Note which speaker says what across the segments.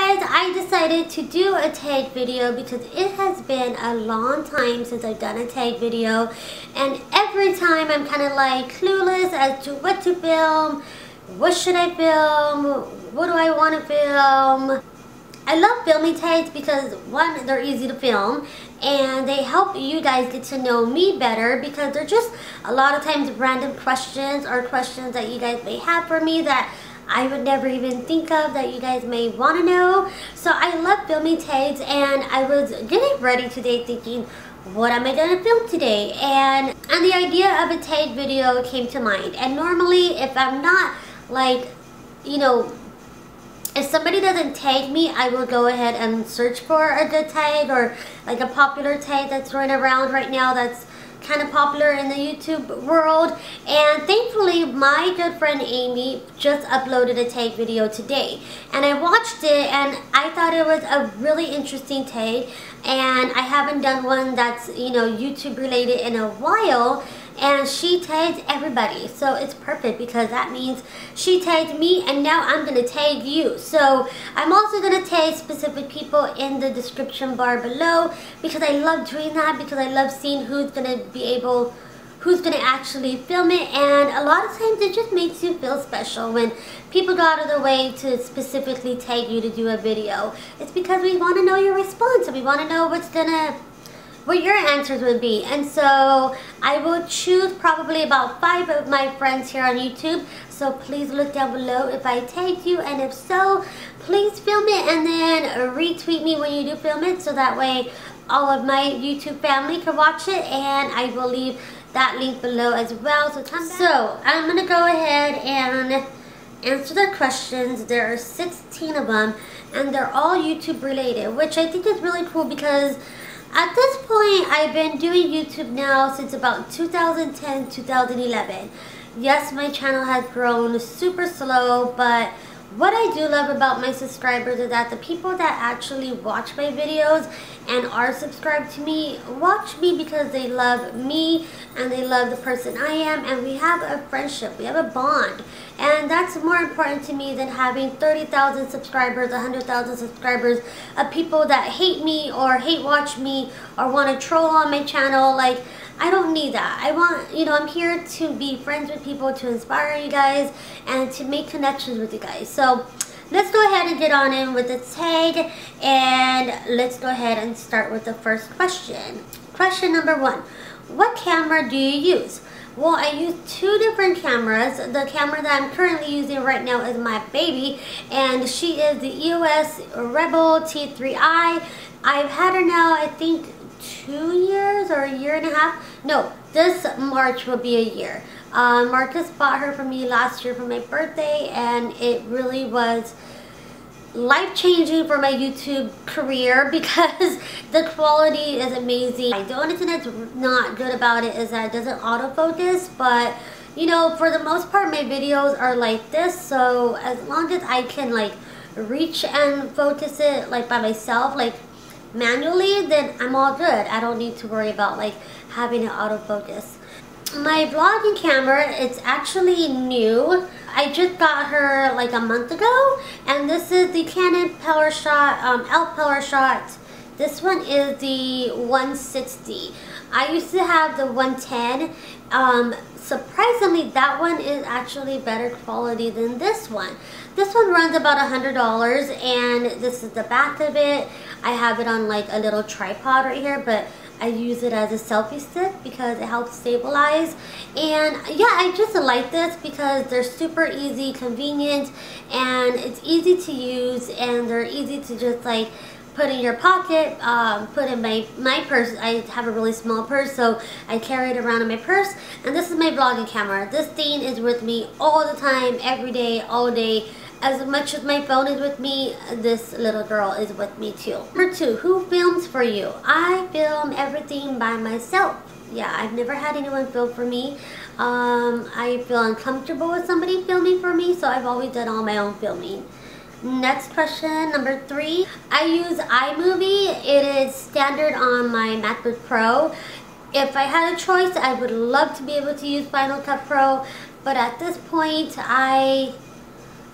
Speaker 1: guys, I decided to do a tag video because it has been a long time since I've done a tag video, and every time I'm kind of like clueless as to what to film, what should I film, what do I want to film. I love filming tags because one, they're easy to film and they help you guys get to know me better because they're just a lot of times random questions or questions that you guys may have for me that I would never even think of that you guys may want to know. So I love filming tags, and I was getting ready today thinking, what am I going to film today? And the idea of a tag video came to mind. And normally if I'm not like, you know, if somebody doesn't tag me, I will go ahead and search for a good tag or like a popular tag that's running around right now that's kind of popular in the YouTube world. And thankfully my good friend Amy just uploaded a tag video today, and I watched it and I thought it was a really interesting tag, and I haven't done one that's, you know, YouTube related in a while. And she tagged everybody, so it's perfect because that means she tagged me and now I'm going to tag you. So I'm also going to tag specific people in the description bar below because I love doing that, because I love seeing who's going to actually film it. And a lot of times it just makes you feel special when people go out of their way to specifically tag you to do a video. It's because we want to know your response and we want to know what your answers would be. And so I will choose probably about 5 of my friends here on YouTube. So please look down below if I tagged you, and if so, please film it and then retweet me when you do film it, so that way all of my YouTube family can watch it. And I will leave that link below as well. So I'm gonna go ahead and answer the questions. There are 16 of them and they're all YouTube related, which I think is really cool because at this point, I've been doing YouTube now since about 2010, 2011. Yes, my channel has grown super slow, but what I do love about my subscribers is that the people that actually watch my videos and are subscribed to me watch me because they love me and they love the person I am, and we have a friendship, we have a bond. And that's more important to me than having 30,000 subscribers, 100,000 subscribers of people that hate me or hate watch me or want to troll on my channel. Like, I don't need that. I want, you know, I'm here to be friends with people, to inspire you guys, and to make connections with you guys. So let's go ahead and get on in with the tag, and let's go ahead and start with the first question. Question number 1. What camera do you use? Well, I use 2 different cameras. The camera that I'm currently using right now is my baby, and she is the EOS Rebel T3i. I've had her now, I think, 2 years or a year and a half. No, this March will be a year. Marcus bought her for me last year for my birthday, and it really was life-changing for my YouTube career because the quality is amazing. The only thing that's not good about it is that it doesn't autofocus, but you know, for the most part my videos are like this, so as long as I can like reach and focus it like by myself, like manually, then I'm all good. I don't need to worry about like having an autofocus. My vlogging camera, it's actually new. I just got her like a month ago, and this is the Canon PowerShot, ELPH PowerShot. This one is the 160. I used to have the 110. Surprisingly, that one is actually better quality than this one. This one runs about $100, and this is the back of it. I have it on like a little tripod right here, but I use it as a selfie stick because it helps stabilize. And yeah, I just like this because they're super easy, convenient, and it's easy to use, and they're easy to just like put in your pocket, put in my purse. I have a really small purse, so I carry it around in my purse. And this is my vlogging camera. This thing is with me all the time, every day, all day. As much as my phone is with me, this little girl is with me too. Number 2, who films for you? I film everything by myself. Yeah, I've never had anyone film for me. I feel uncomfortable with somebody filming for me, so I've always done all my own filming. Next question, number 3. I use iMovie. It is standard on my MacBook Pro. If I had a choice, I would love to be able to use Final Cut Pro, but at this point, I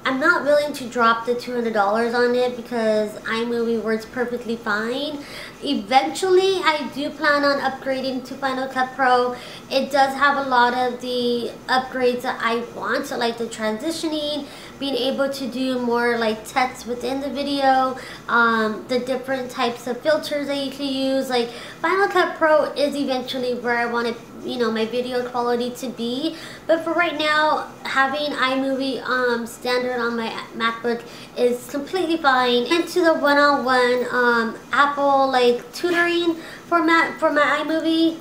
Speaker 1: I'm not willing to drop the $200 on it because iMovie works perfectly fine. Eventually, I do plan on upgrading to Final Cut Pro. It does have a lot of the upgrades that I want, so like the transitioning, being able to do more like text within the video, the different types of filters that you can use. Like Final Cut Pro is eventually where I want to, you know, my video quality to be, but for right now, having iMovie standard on my MacBook is completely fine. Into the one-on-one Apple like tutoring format for my iMovie,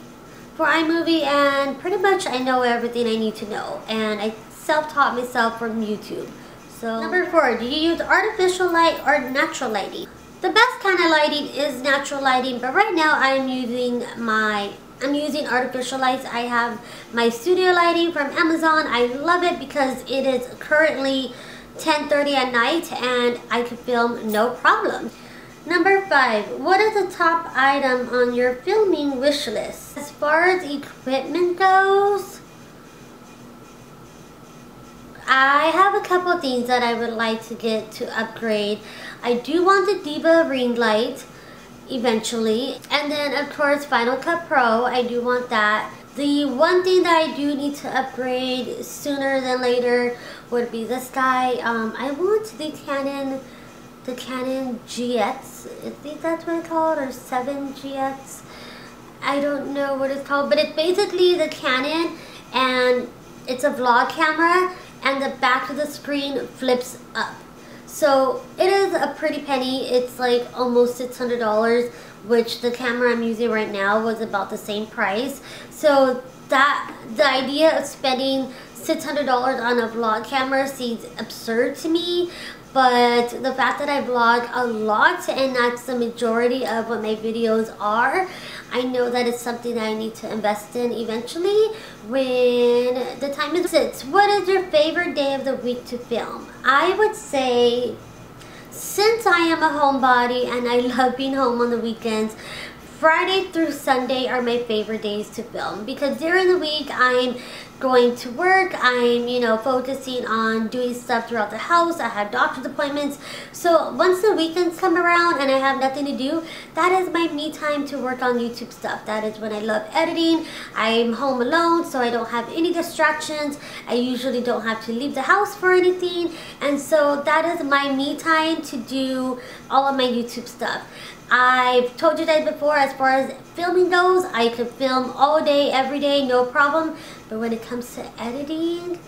Speaker 1: and pretty much I know everything I need to know, and I self-taught myself from YouTube. So number 4, do you use artificial light or natural lighting? The best kind of lighting is natural lighting, but right now I'm using artificial lights. I have my studio lighting from Amazon. I love it because it is currently 10:30 at night and I can film no problem. Number 5, what is the top item on your filming wish list? As far as equipment goes, I have a couple things that I would like to get to upgrade. I do want the Diva ring light eventually, and then of course Final Cut Pro, I do want that. The one thing that I do need to upgrade sooner than later would be this guy. I want the Canon GX, I think that's what it's called, or 7GX. I don't know what it's called, but it's basically the Canon, and it's a vlog camera, and the back of the screen flips up. So it is a pretty penny. It's like almost $600, which the camera I'm using right now was about the same price. So that the idea of spending $600 on a vlog camera seems absurd to me. But the fact that I vlog a lot, and that's the majority of what my videos are, I know that it's something that I need to invest in eventually when the time is. What is your favorite day of the week to film? I would say, since I am a homebody and I love being home on the weekends, Friday through Sunday are my favorite days to film, because during the week I'm going to work, I'm, you know, focusing on doing stuff throughout the house, I have doctor's appointments. So once the weekends come around and I have nothing to do, that is my me time to work on YouTube stuff. That is when I love editing. I'm home alone, so I don't have any distractions. I usually don't have to leave the house for anything, and so that is my me time to do all of my YouTube stuff. I've told you guys before, as far as filming goes, I could film all day, every day, no problem. But when it comes to editing,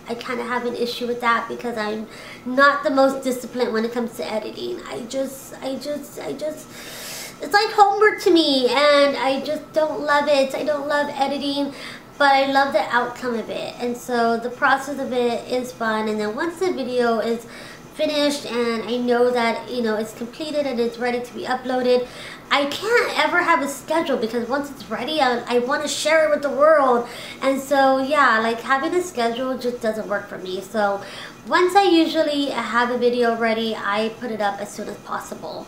Speaker 1: I kind of have an issue with that because I'm not the most disciplined when it comes to editing. it's like homework to me, and I just don't love it. I don't love editing, but I love the outcome of it. And so the process of it is fun. And then once the video is finished and I know that, you know, it's completed and it's ready to be uploaded, I can't ever have a schedule, because once it's ready, I want to share it with the world. And so yeah, like having a schedule just doesn't work for me. So once I usually have a video ready, I put it up as soon as possible.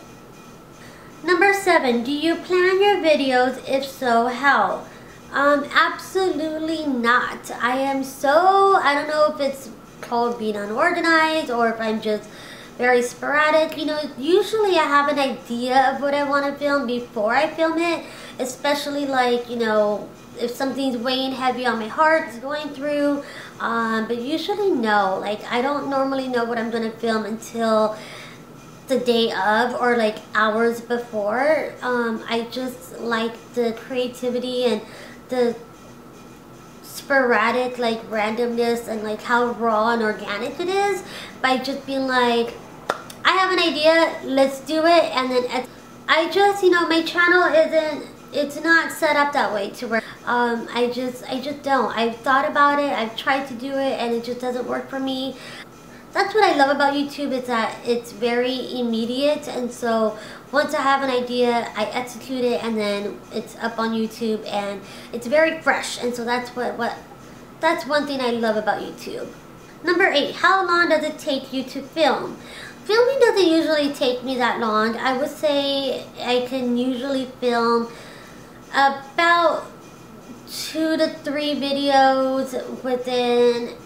Speaker 1: Number 7, do you plan your videos? If so, how? Absolutely not. I don't know if it's called being unorganized or if I'm just very sporadic. You know, usually I have an idea of what I want to film before I film it, especially like, you know, if something's weighing heavy on my heart, it's going through, but usually no, like I don't normally know what I'm going to film until the day of or like hours before. I just like the creativity and the sporadic like randomness and like how raw and organic it is, by just being like, I have an idea, let's do it. And then I just, you know, my channel it's not set up that way to where I just don't. I've thought about it, I've tried to do it, and it just doesn't work for me. That's what I love about YouTube, is that it's very immediate, and so once I have an idea, I execute it, and then it's up on YouTube, and it's very fresh. And so that's that's one thing I love about YouTube. Number 8, how long does it take you to film? Filming doesn't usually take me that long. I would say I can usually film about 2 to 3 videos within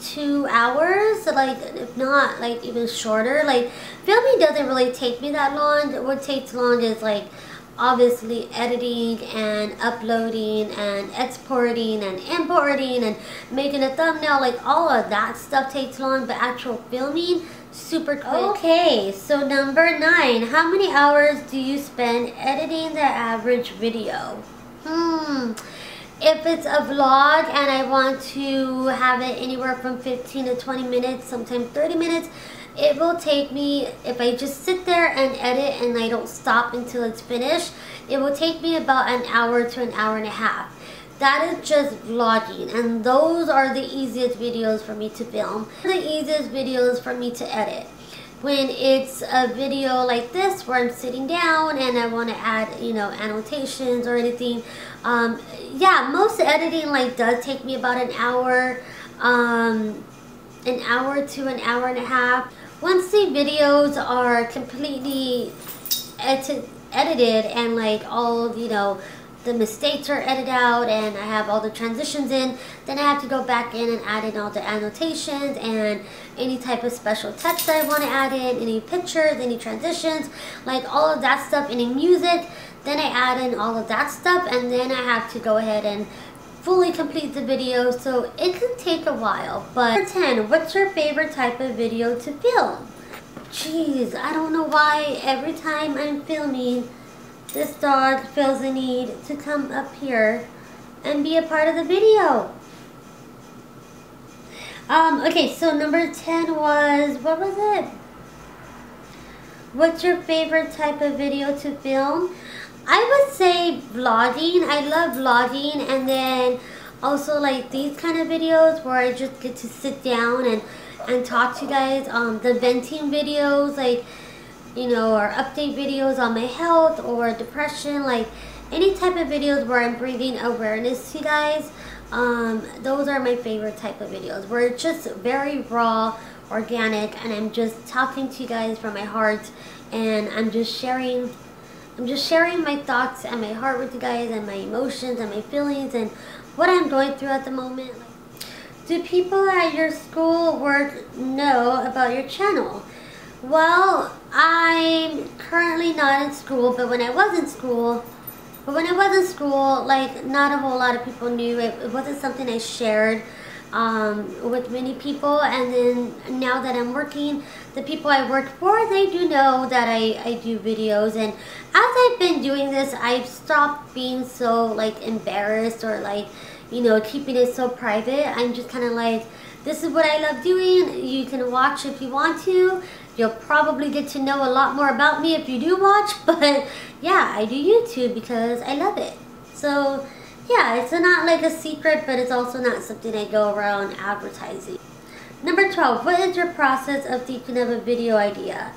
Speaker 1: 2 hours, like if not like even shorter. Like filming doesn't really take me that long. What takes long is like obviously editing and uploading and exporting and importing and making a thumbnail. Like all of that stuff takes long, but actual filming super quick. Okay, so number 9, how many hours do you spend editing the average video? If it's a vlog and I want to have it anywhere from 15 to 20 minutes, sometimes 30 minutes, it will take me, if I just sit there and edit and I don't stop until it's finished, it will take me about an hour to an hour and a half. That is just vlogging, and those are the easiest videos for me to film, the easiest videos for me to edit. When it's a video like this where I'm sitting down and I want to add, you know, annotations or anything, yeah, most editing like does take me about an hour to an hour and a half. Once the videos are completely edited and like all, you know, the mistakes are edited out and I have all the transitions in, then I have to go back in and add in all the annotations and any type of special text that I want to add in, any pictures, any transitions, like all of that stuff, any music. Then I add in all of that stuff, and then I have to go ahead and fully complete the video, so it can take a while. But number 10, what's your favorite type of video to film? Jeez, I don't know why every time I'm filming, this dog feels the need to come up here and be a part of the video. Okay, so number 10 was, what was it? What's your favorite type of video to film? I would say vlogging. I love vlogging, and then also like these kind of videos where I just get to sit down and talk to you guys. The venting videos, like, you know, or update videos on my health or depression, like any type of videos where I'm bringing awareness to you guys. Those are my favorite type of videos, where it's just very raw, organic, and I'm just talking to you guys from my heart, and I'm just sharing my thoughts and my heart with you guys, and my emotions and my feelings and what I'm going through at the moment. Do people at your school work know about your channel? Well, I'm currently not in school, but when I was in school, like not a whole lot of people knew it. It wasn't something I shared with many people, and then now that I'm working, the people I work for, they do know that I do videos, and as I've been doing this, I've stopped being so like embarrassed or like, you know, keeping it so private. I'm just kind of like, this is what I love doing. You can watch if you want to. You'll probably get to know a lot more about me if you do watch, but yeah, I do YouTube because I love it. So yeah, it's not like a secret, but it's also not something I go around advertising. Number 12, what is your process of thinking of a video idea?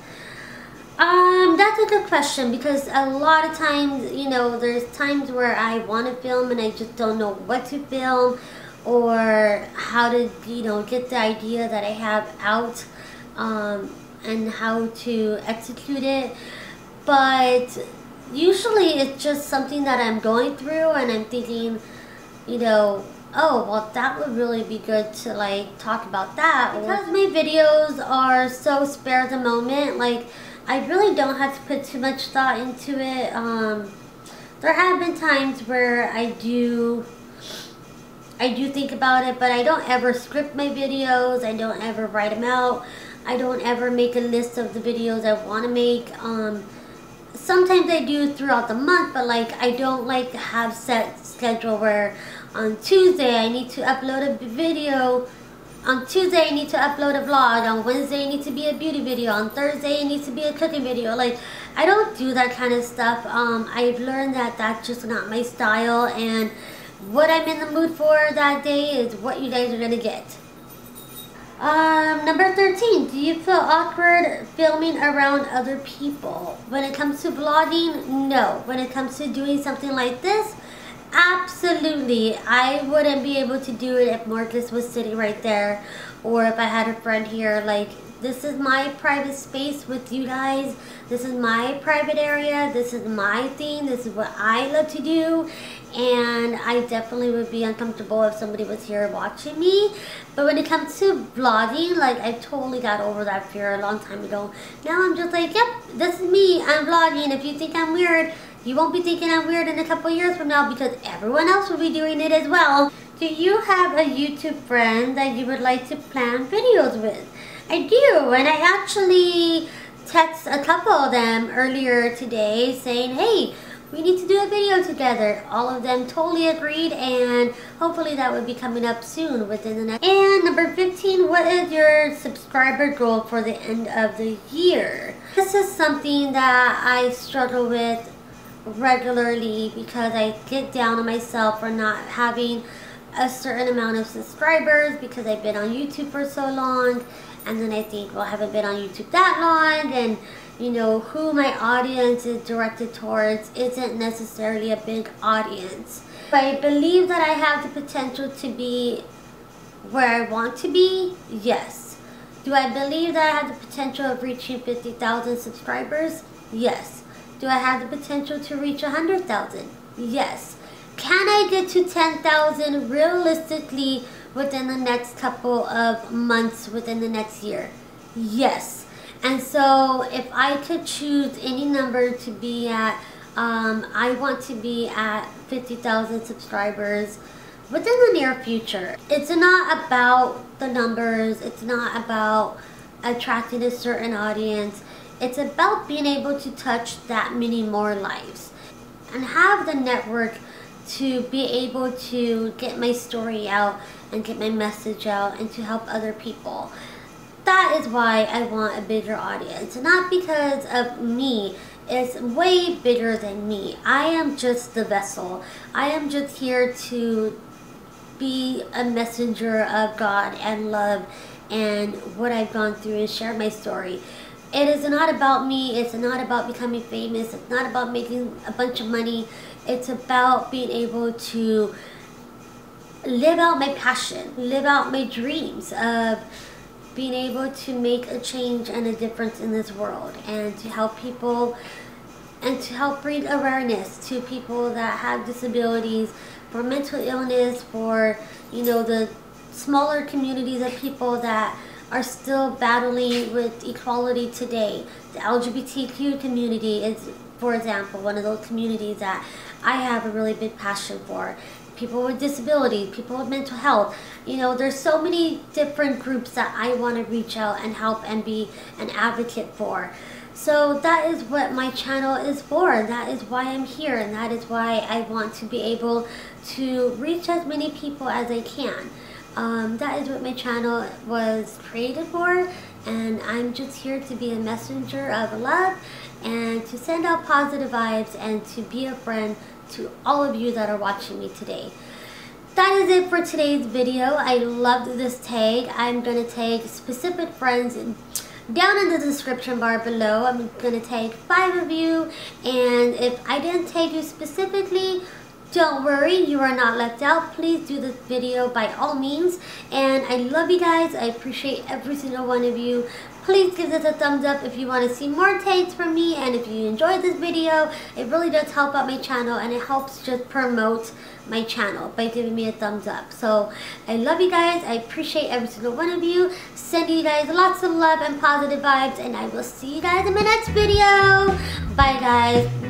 Speaker 1: That's a good question, because a lot of times, you know, there's times where I want to film and I just don't know what to film or how to, you know, get the idea that I have out, and how to execute it. But usually it's just something that I'm going through and I'm thinking, you know, oh, well, that would really be good to like talk about that. Because my videos are so spare at the moment, like I really don't have to put too much thought into it. There have been times where I do think about it, but I don't ever script my videos. I don't ever write them out. I don't ever make a list of the videos I want to make. Sometimes I do throughout the month, but like I don't like to have set schedule where on Tuesday I need to upload a video, on Tuesday I need to upload a vlog, on Wednesday it needs to be a beauty video, on Thursday it needs to be a cooking video. Like, I don't do that kind of stuff. I've learned that that's just not my style, and what I'm in the mood for that day is what you guys are gonna get. Number 13, do you feel awkward filming around other people? When it comes to vlogging, no. When it comes to doing something like this, absolutely. I wouldn't be able to do it if Marcus was sitting right there, or if I had a friend here. Like, This is my private space with you guys. This is my private area. This is my thing. This is what I love to do. And I definitely would be uncomfortable if somebody was here watching me. But when it comes to vlogging, like, I totally got over that fear a long time ago. Now I'm just like, yep, this is me. I'm vlogging. If you think I'm weird, you won't be thinking I'm weird in a couple years from now, because everyone else will be doing it as well. Do you have a YouTube friend that you would like to plan videos with? I do, and I actually texted a couple of them earlier today saying, hey, we need to do a video together. All of them totally agreed, and hopefully that will be coming up soon within the next. And number 15, what is your subscriber goal for the end of the year? This is something that I struggle with regularly because I get down on myself for not having a certain amount of subscribers because I've been on YouTube for so long, and then I think, well, I haven't been on YouTube that long, and you know, who my audience is directed towards isn't necessarily a big audience. But I believe that I have the potential to be where I want to be, yes. Do I believe that I have the potential of reaching 50,000 subscribers? Yes. Do I have the potential to reach 100,000? Yes. Can I get to 10,000 realistically within the next couple of months, within the next year? Yes. And so if I could choose any number to be at, I want to be at 50,000 subscribers within the near future. It's not about the numbers. It's not about attracting a certain audience. It's about being able to touch that many more lives and have the network to be able to get my story out and get my message out and to help other people. That is why I want a bigger audience, not because of me. It's way bigger than me. I am just the vessel. I am just here to be a messenger of God and love and what I've gone through and share my story. It is not about me. It's not about becoming famous. It's not about making a bunch of money. It's about being able to live out my passion, live out my dreams of being able to make a change and a difference in this world, and to help people and to help bring awareness to people that have disabilities, for mental illness, for, you know, the smaller communities of people that are still battling with equality today. The LGBTQ community is, for example, one of those communities that I have a really big passion for. People with disabilities, people with mental health. You know, there's so many different groups that I want to reach out and help and be an advocate for. So that is what my channel is for. That is why I'm here, and that is why I want to be able to reach as many people as I can. That is what my channel was created for, and I'm just here to be a messenger of love and to send out positive vibes and to be a friend to all of you that are watching me today. That is it for today's video. I loved this tag. I'm going to tag specific friends down in the description bar below. I'm going to tag 5 of you, and if I didn't tag you specifically, don't worry, you are not left out. Please do this video by all means, and I love you guys. I appreciate every single one of you. Please give this a thumbs up if you want to see more tags from me, and if you enjoyed this video, it really does help out my channel, and it helps just promote my channel by giving me a thumbs up. So I love you guys. I appreciate every single one of you. Sending you guys lots of love and positive vibes, and I will see you guys in my next video. Bye guys.